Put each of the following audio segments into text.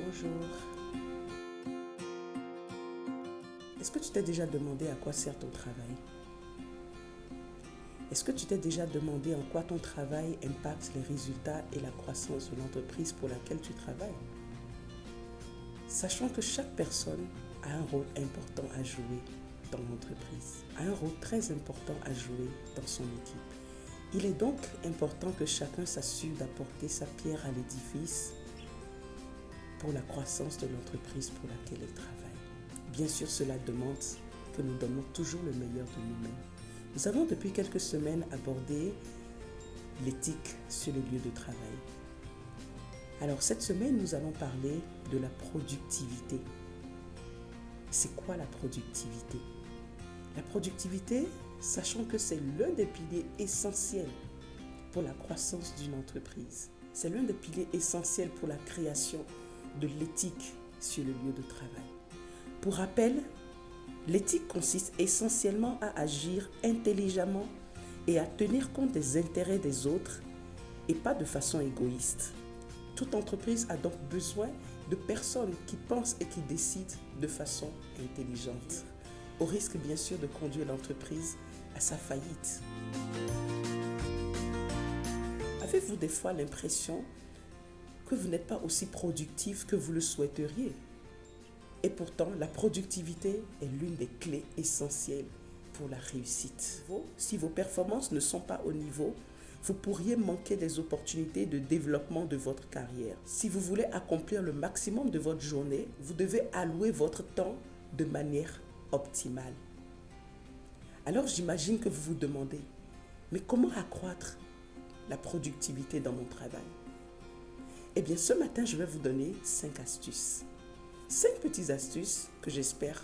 Bonjour. Est-ce que tu t'es déjà demandé à quoi sert ton travail? Est-ce que tu t'es déjà demandé en quoi ton travail impacte les résultats et la croissance de l'entreprise pour laquelle tu travailles? Sachant que chaque personne a un rôle important à jouer dans l'entreprise, a un rôle très important à jouer dans son équipe. Il est donc important que chacun s'assure d'apporter sa pierre à l'édifice pour la croissance de l'entreprise pour laquelle il travaille. Bien sûr, cela demande que nous donnons toujours le meilleur de nous-mêmes. Nous avons depuis quelques semaines abordé l'éthique sur les lieux de travail. Alors cette semaine, nous allons parler de la productivité. C'est quoi la productivité? La productivité, sachant que c'est l'un des piliers essentiels pour la croissance d'une entreprise. C'est l'un des piliers essentiels pour la création de l'éthique sur le lieu de travail. Pour rappel, l'éthique consiste essentiellement à agir intelligemment et à tenir compte des intérêts des autres et pas de façon égoïste. Toute entreprise a donc besoin de personnes qui pensent et qui décident de façon intelligente, au risque bien sûr de conduire l'entreprise à sa faillite. Avez-vous des fois l'impression que vous n'êtes pas aussi productif que vous le souhaiteriez? Et pourtant, la productivité est l'une des clés essentielles pour la réussite. Si vos performances ne sont pas au niveau, vous pourriez manquer des opportunités de développement de votre carrière. Si vous voulez accomplir le maximum de votre journée, vous devez allouer votre temps de manière optimale. Alors j'imagine que vous vous demandez, mais comment accroître la productivité dans mon travail? Eh bien, ce matin, je vais vous donner 5 astuces. 5 petites astuces que j'espère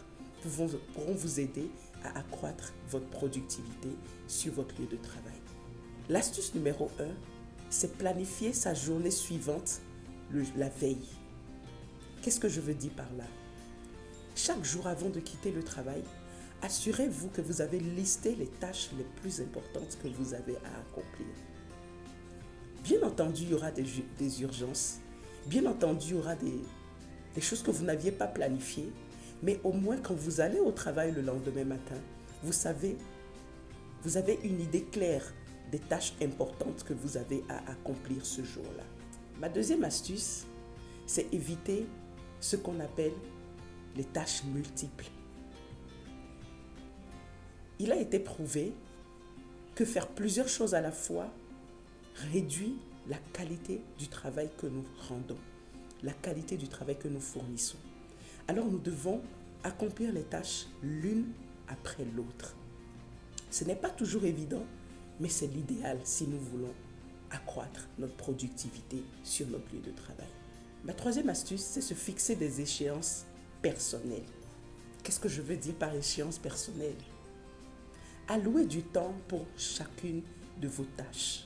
pourront vous aider à accroître votre productivité sur votre lieu de travail. L'astuce numéro 1, c'est planifier sa journée suivante la veille. Qu'est-ce que je veux dire par là? Chaque jour avant de quitter le travail, assurez-vous que vous avez listé les tâches les plus importantes que vous avez à accomplir. Bien entendu, il y aura des urgences. Bien entendu, il y aura des choses que vous n'aviez pas planifiées. Mais au moins, quand vous allez au travail le lendemain matin, vous avez une idée claire des tâches importantes que vous avez à accomplir ce jour-là. Ma deuxième astuce, c'est éviter ce qu'on appelle les tâches multiples. Il a été prouvé que faire plusieurs choses à la fois réduit la qualité du travail que nous rendons, la qualité du travail que nous fournissons. Alors nous devons accomplir les tâches l'une après l'autre. Ce n'est pas toujours évident, mais c'est l'idéal si nous voulons accroître notre productivité sur notre lieu de travail. Ma troisième astuce, c'est se fixer des échéances personnelles. Qu'est-ce que je veux dire par échéance personnelle? Allouez du temps pour chacune de vos tâches.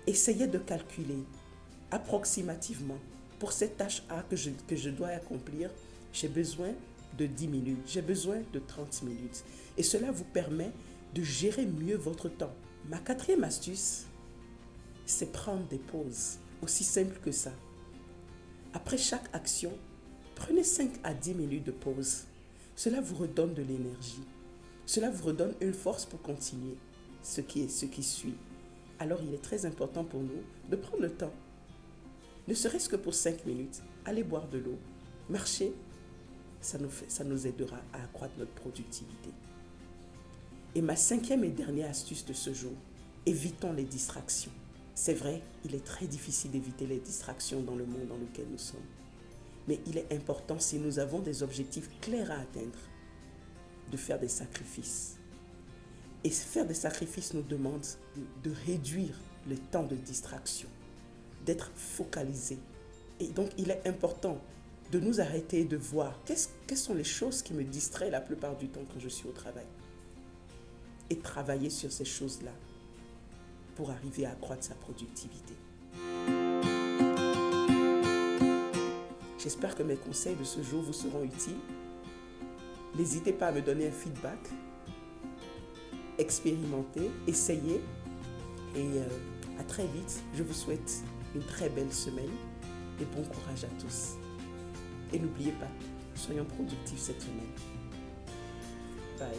Essayez de calculer approximativement. Pour cette tâche A que je dois accomplir, j'ai besoin de 10 minutes, j'ai besoin de 30 minutes. Et cela vous permet de gérer mieux votre temps. Ma quatrième astuce, c'est prendre des pauses. Aussi simple que ça. Après chaque action, prenez 5 à 10 minutes de pause. Cela vous redonne de l'énergie. Cela vous redonne une force pour continuer ce qui suit. Alors il est très important pour nous de prendre le temps. Ne serait-ce que pour 5 minutes, allez boire de l'eau, marcher, ça nous aidera à accroître notre productivité. Et ma 5e et dernière astuce de ce jour, évitons les distractions. C'est vrai, il est très difficile d'éviter les distractions dans le monde dans lequel nous sommes. Mais il est important, si nous avons des objectifs clairs à atteindre, de faire des sacrifices. Et faire des sacrifices nous demande de réduire le temps de distraction, d'être focalisé. Et donc, il est important de nous arrêter et de voir quelles sont les choses qui me distraient la plupart du temps quand je suis au travail. Et travailler sur ces choses-là pour arriver à accroître sa productivité. J'espère que mes conseils de ce jour vous seront utiles. N'hésitez pas à me donner un feedback. Expérimentez, essayez. Et à très vite. Je vous souhaite une très belle semaine et bon courage à tous. Et n'oubliez pas, soyons productifs cette semaine. Bye.